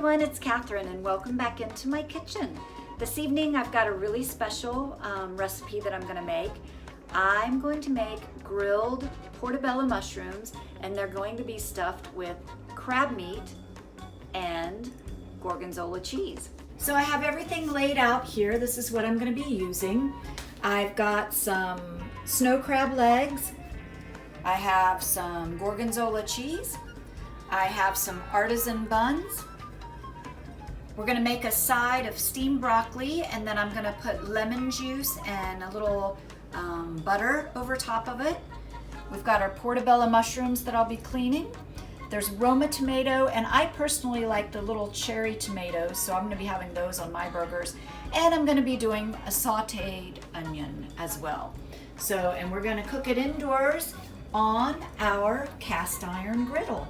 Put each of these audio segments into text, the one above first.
everyone, it's Catherine and welcome back into my kitchen. This evening I've got a really special recipe that I'm going to make. I'm going to make grilled portobello mushrooms, and they're going to be stuffed with crab meat and gorgonzola cheese. So I have everything laid out here. This is what I'm going to be using. I've got some snow crab legs. I have some gorgonzola cheese. I have some artisan buns. We're gonna make a side of steamed broccoli, and then I'm gonna put lemon juice and a little butter over top of it. We've got our portobello mushrooms that I'll be cleaning. There's Roma tomato, and I personally like the little cherry tomatoes, so I'm gonna be having those on my burgers. And I'm gonna be doing a sauteed onion as well. So, and we're gonna cook it indoors on our cast iron griddle.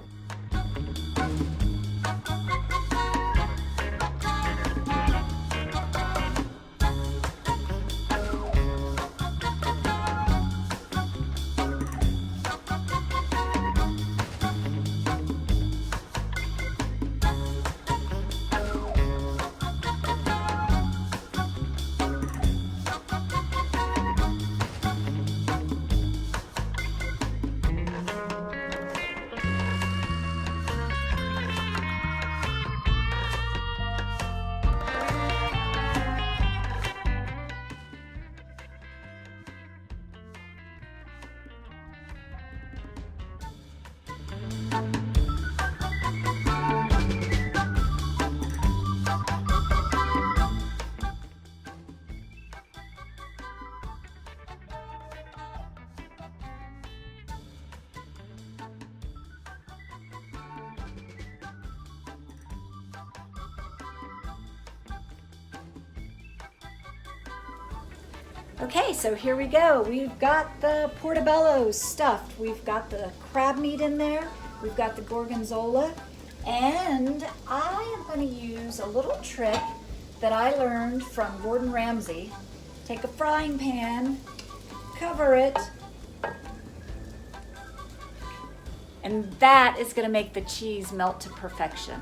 Okay, so here we go. We've got the portobello stuffed. We've got the crab meat in there. We've got the gorgonzola. And I am going to use a little trick that I learned from Gordon Ramsay. Take a frying pan, cover it, and that is going to make the cheese melt to perfection.